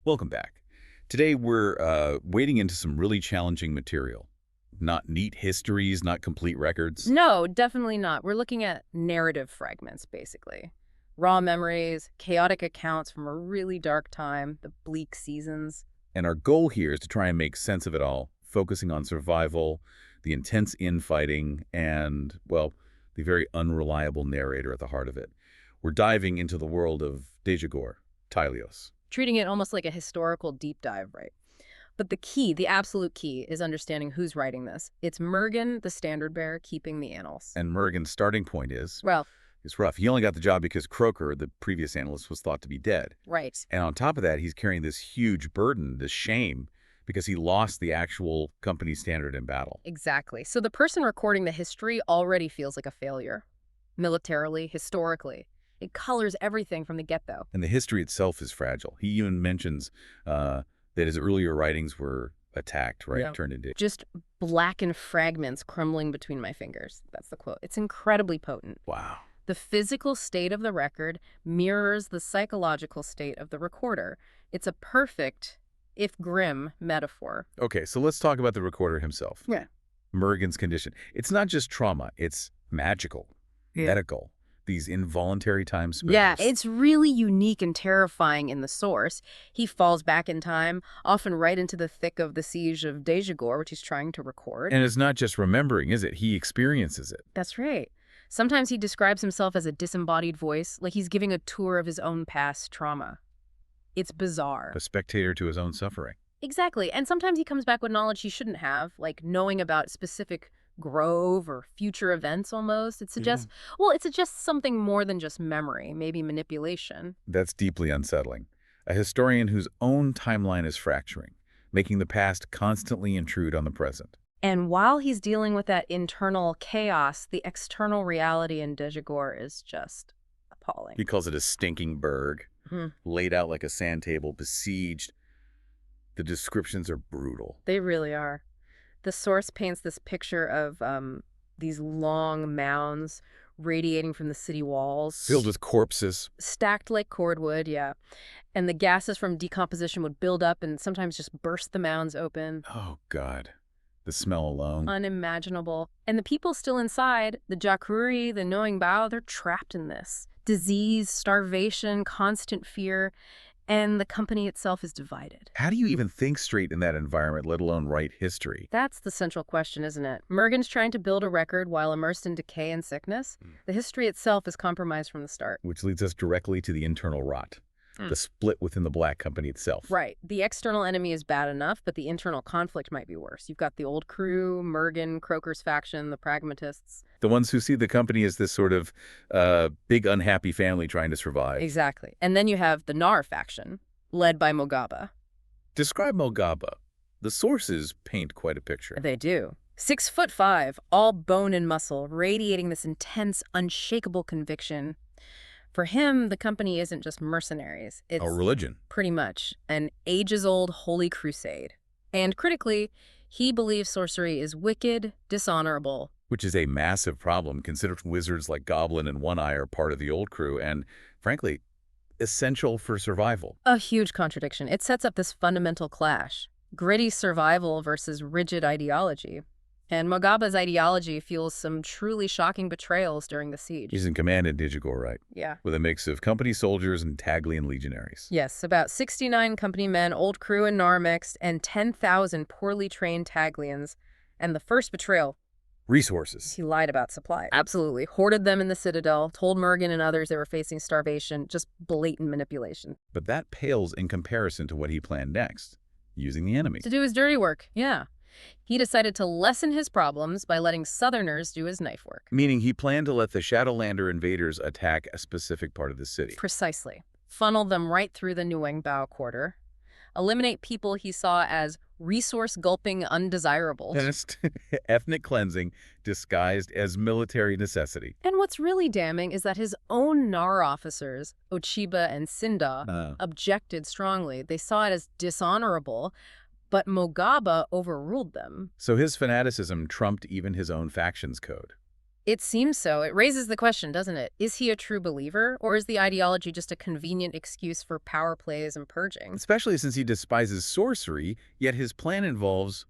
Welcome back. Today we're wading into some really challenging material. Not neat histories, not complete records. No, definitely not. We're looking at narrative fragments, basically. Raw memories, chaotic accounts from a really dark time, the Bleak Seasons. And our goal here is to try and make sense of it all, focusing on survival, the intense infighting, and, well, the very unreliable narrator at the heart of it. We're diving into the world of Dejagor, Tylios. Treating it almost like a historical deep dive, right? But the key, the absolute key, is understanding who's writing this. It's Murgen, the Standardbearer, keeping the Annals. And Murgen's starting point Well, is rough. He only got the job because Croaker, the previous analyst, was thought to be dead. right. And on top of that, he's carrying this huge burden, this shame, because he lost the actual company standard in battle. Exactly. So the person recording the history already feels like a failure. Militarily, historically. It colors everything from the get-go. And the history itself is fragile. He even mentions that his earlier writings were attacked, right? Yeah. Turned into... Just blackened fragments crumbling between my fingers. That's the quote. It's incredibly potent. Wow. The physical state of the record mirrors the psychological state of the recorder. It's a perfect, if grim, metaphor. Okay, so let's talk about the recorder himself. Yeah. Murgen's condition. It's not just trauma. It's magical, medical, these involuntary time spares. Yeah, it's really unique and terrifying in the source. He falls back in time, often right into the thick of the siege of Dejagor, which he's trying to record. And it's not just remembering, is it? He experiences it. That's right. Sometimes he describes himself as a disembodied voice, like he's giving a tour of his own past trauma. It's bizarre. A spectator to his own suffering. Exactly. And sometimes he comes back with knowledge he shouldn't have, like knowing about specific grove or future events almost. It suggests, well, it suggests something more than just memory, maybe manipulation. That's deeply unsettling. A historian whose own timeline is fracturing, making the past constantly intrude on the present. And while he's dealing with that internal chaos, the external reality in Dejagor is just appalling. He calls it a stinking burg, laid out like a sand table, besieged. The descriptions are brutal. They really are. The source paints this picture of these long mounds radiating from the city walls. Filled with corpses. Stacked like cordwood, yeah. And the gases from decomposition would build up and sometimes just burst the mounds open. Oh, God. The smell alone. Unimaginable. And the people still inside, the Jakruri, the Knowing Bao, they're trapped in this. Disease, starvation, constant fear, and the company itself is divided. How do you even think straight in that environment, let alone write history? That's the central question, isn't it? Murgen's trying to build a record while immersed in decay and sickness. The history itself is compromised from the start. Which leads us directly to the internal rot. The split within the Black Company itself. Right. The external enemy is bad enough, but the internal conflict might be worse. You've got the old crew, Murgen, Croaker's faction, the pragmatists. The ones who see the company as this sort of big unhappy family trying to survive. Exactly. And then you have the Nar faction, led by Mogaba. Describe Mogaba. The sources paint quite a picture. They do. 6'5", all bone and muscle, radiating this intense, unshakable conviction. For him, the company isn't just mercenaries. It's a religion. Pretty much an ages-old holy crusade. And critically, he believes sorcery is wicked, dishonorable. Which is a massive problem, considering wizards like Goblin and One-Eye are part of the old crew and, frankly, essential for survival. A huge contradiction. It sets up this fundamental clash. Gritty survival versus rigid ideology. And Mogaba's ideology fuels some truly shocking betrayals during the siege. He's in command in Dejagor, right? Yeah. With a mix of company soldiers and Taglian legionaries. Yes, about 69 company men, old crew and Nar mixed, and 10,000 poorly trained Taglians. And the first betrayal. Resources. He lied about supply. Absolutely. Hoarded them in the Citadel, told Murgen and others they were facing starvation, just blatant manipulation. But that pales in comparison to what he planned next, using the enemy. To do his dirty work, yeah. He decided to lessen his problems by letting Southerners do his knife work. Meaning he planned to let the Shadowlander invaders attack a specific part of the city. Precisely. Funnel them right through the Nueng Bao quarter. Eliminate people he saw as resource-gulping undesirables. Ethnic cleansing disguised as military necessity. And what's really damning is that his own Nar officers, Ochiba and Sinda, objected strongly. They saw it as dishonorable, but Mogaba overruled them. So his fanaticism trumped even his own faction's code. It seems so. It raises the question, doesn't it? Is he a true believer, or is the ideology just a convenient excuse for power plays and purging? Especially since he despises sorcery, yet his plan involves,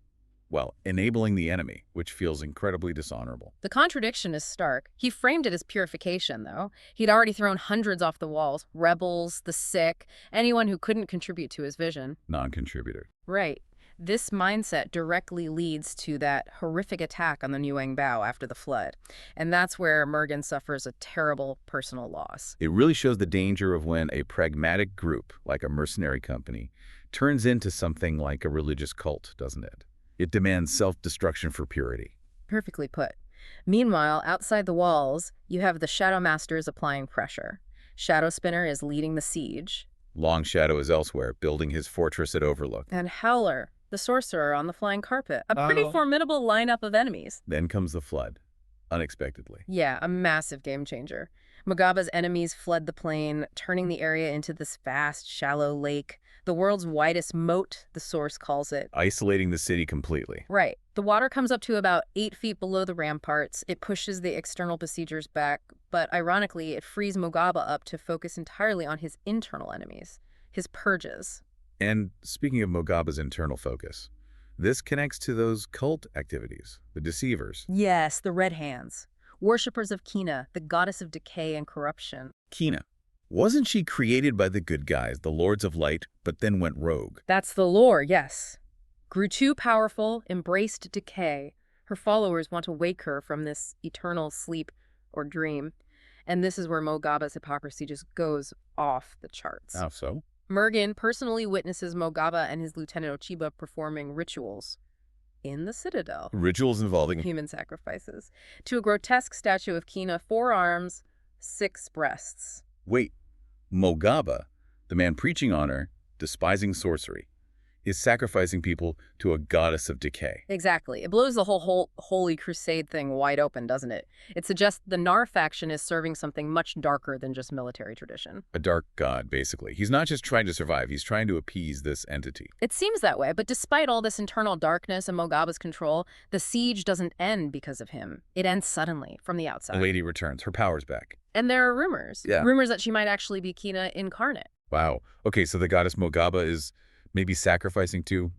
well, enabling the enemy, which feels incredibly dishonorable. The contradiction is stark. He framed it as purification, though. He'd already thrown hundreds off the walls, rebels, the sick, anyone who couldn't contribute to his vision. Non-contributor. Right. This mindset directly leads to that horrific attack on the Nuang Bao after the flood. And that's where Murgen suffers a terrible personal loss. It really shows the danger of when a pragmatic group, like a mercenary company, turns into something like a religious cult, doesn't it? It demands self-destruction for purity. Perfectly put. Meanwhile, outside the walls, you have the Shadow Masters applying pressure. Shadow Spinner is leading the siege. Long Shadow is elsewhere, building his fortress at Overlook. And Howler, the sorcerer on the flying carpet. A pretty formidable lineup of enemies. Then comes the flood, unexpectedly. Yeah, a massive game changer. Mugaba's enemies fled the plain, turning the area into this vast, shallow lake. The world's widest moat, the source calls it. Isolating the city completely. Right. The water comes up to about 8 feet below the ramparts. It pushes the external besiegers back, but ironically, it frees Mugaba up to focus entirely on his internal enemies, his purges. And speaking of Mugaba's internal focus, this connects to those cult activities, the deceivers. Yes, the Red Hands. Worshippers of Kina, the goddess of decay and corruption. Kina. Wasn't she created by the good guys, the Lords of Light, but then went rogue? That's the lore, yes. Grew too powerful, embraced decay. Her followers want to wake her from this eternal sleep or dream. And this is where Mugaba's hypocrisy just goes off the charts. How so? Murgen personally witnesses Mugaba and his lieutenant Ochiba performing rituals in the Citadel. Rituals involving Human sacrifices. To a grotesque statue of Kina, 4 arms, 6 breasts. Wait, Mugaba, the man preaching honor, despising sorcery, is sacrificing people to a goddess of decay. Exactly. It blows the whole Holy Crusade thing wide open, doesn't it? It suggests the Nar faction is serving something much darker than just military tradition. A dark god, basically. He's not just trying to survive, he's trying to appease this entity. It seems that way, but despite all this internal darkness and Mugaba's control, the siege doesn't end because of him. It ends suddenly, from the outside. A lady returns, her power's back. And there are rumors. Yeah. Rumors that she might actually be Kina incarnate. Wow. Okay, so the goddess Mugaba is maybe sacrificing to,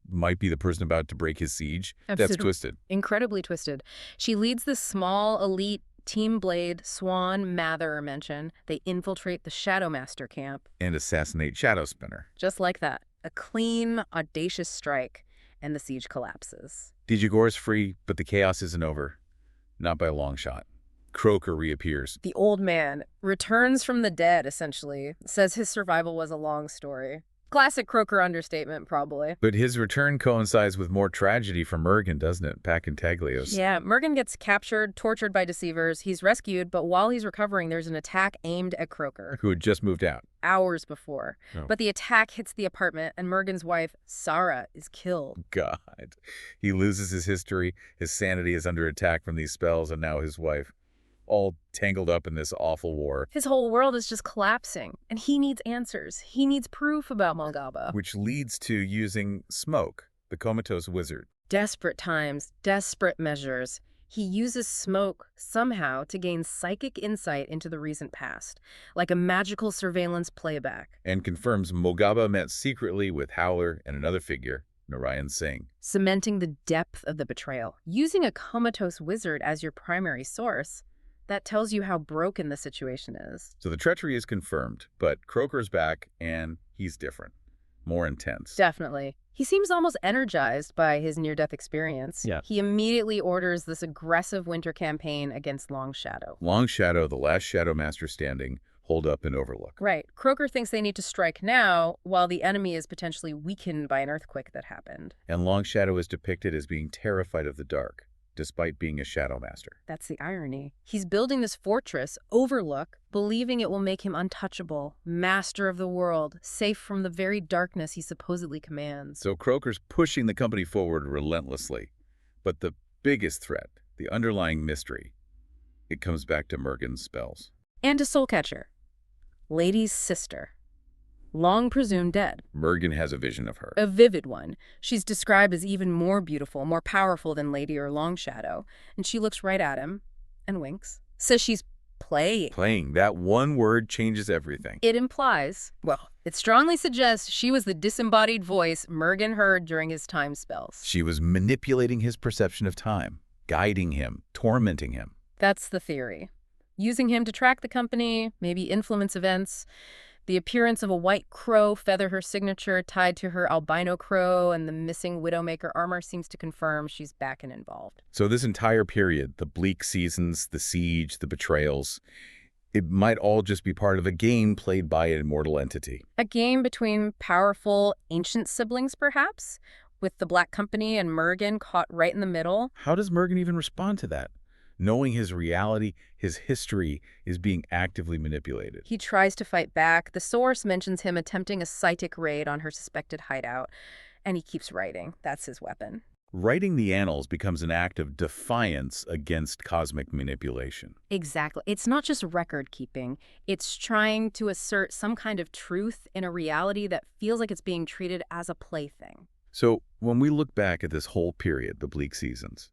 might be the person about to break his siege. Absolutely. That's twisted. Incredibly twisted. She leads this small, elite Team Blade, Swan, Mather mention. They infiltrate the Shadow Master camp. And assassinate Shadow Spinner. Just like that. A clean, audacious strike, and the siege collapses. Digigor is free, but the chaos isn't over. Not by a long shot. Croaker reappears. The old man returns from the dead, essentially. Says his survival was a long story. Classic Croaker understatement, probably. But his return coincides with more tragedy for Murgen, doesn't it? Back in Taglios. Yeah, Murgen gets captured, tortured by deceivers. He's rescued, but while he's recovering, there's an attack aimed at Croaker. Who had just moved out. Hours before. Oh. But the attack hits the apartment, and Murgen's wife, Sarah, is killed. God. He loses his history, his sanity is under attack from these spells, and now his wife. All tangled up in this awful war. His whole world is just collapsing, and he needs answers. He needs proof about Mugaba. Which leads to using smoke, the comatose wizard. Desperate times, desperate measures. He uses smoke somehow to gain psychic insight into the recent past, like a magical surveillance playback. And confirms Mugaba met secretly with Howler and another figure, Narayan Singh. Cementing the depth of the betrayal. Using a comatose wizard as your primary source, that tells you how broken the situation is. So the treachery is confirmed, but Croaker's back, and he's different. More intense. Definitely. He seems almost energized by his near-death experience. Yeah. He immediately orders this aggressive winter campaign against Long Shadow. Long Shadow, the last Shadow Master standing, holed up in Overlook. Right. Croaker thinks they need to strike now, while the enemy is potentially weakened by an earthquake that happened. And Long Shadow is depicted as being terrified of the dark, despite being a Shadow Master. That's the irony. He's building this fortress, Overlook, believing it will make him untouchable, master of the world, safe from the very darkness he supposedly commands. So Croaker's pushing the company forward relentlessly. But the biggest threat, the underlying mystery, it comes back to Murgen's spells. And to Soulcatcher, Lady's sister. Long presumed dead. Murgen has a vision of her. A vivid one. She's described as even more beautiful, more powerful than Lady or Long Shadow. And she looks right at him, and winks. Says she's playing. Playing. That one word changes everything. It implies, well, it strongly suggests she was the disembodied voice Murgen heard during his time spells. She was manipulating his perception of time, guiding him, tormenting him. That's the theory. Using him to track the company, maybe influence events. The appearance of a white crow feather her signature tied to her albino crow, and the missing Widowmaker armor seems to confirm she's back and involved. So this entire period, the Bleak Seasons, the siege, the betrayals, it might all just be part of a game played by an immortal entity. A game between powerful ancient siblings, perhaps, with the Black Company and Murgen caught right in the middle. How does Murgen even respond to that? Knowing his reality, his history, is being actively manipulated. He tries to fight back. The source mentions him attempting a psychic raid on her suspected hideout, and he keeps writing. That's his weapon. Writing the Annals becomes an act of defiance against cosmic manipulation. Exactly. It's not just record keeping. It's trying to assert some kind of truth in a reality that feels like it's being treated as a plaything. So when we look back at this whole period, the Bleak Seasons,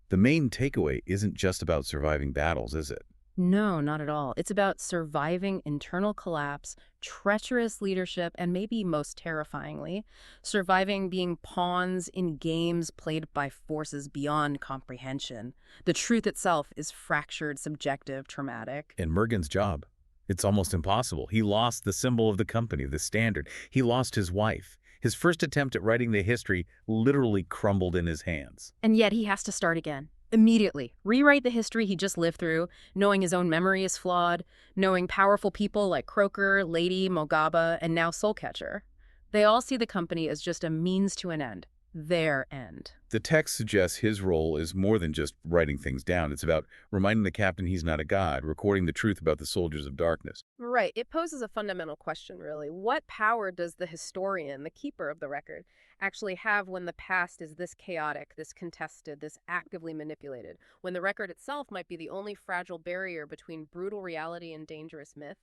the main takeaway isn't just about surviving battles, is it? No, not at all. It's about surviving internal collapse, treacherous leadership, and maybe most terrifyingly, surviving being pawns in games played by forces beyond comprehension. The truth itself is fractured, subjective, traumatic. In Murgen's job, it's almost impossible. He lost the symbol of the company, the standard. He lost his wife. His first attempt at writing the history literally crumbled in his hands. And yet he has to start again. Immediately. Rewrite the history he just lived through, knowing his own memory is flawed, knowing powerful people like Croaker, Lady, Mogaba, and now Soulcatcher. They all see the company as just a means to an end. Their end. The text suggests his role is more than just writing things down. It's about reminding the captain he's not a god, recording the truth about the soldiers of darkness. Right. It poses a fundamental question, really. What power does the historian, the keeper of the record, actually have when the past is this chaotic, this contested, this actively manipulated, when the record itself might be the only fragile barrier between brutal reality and dangerous myth?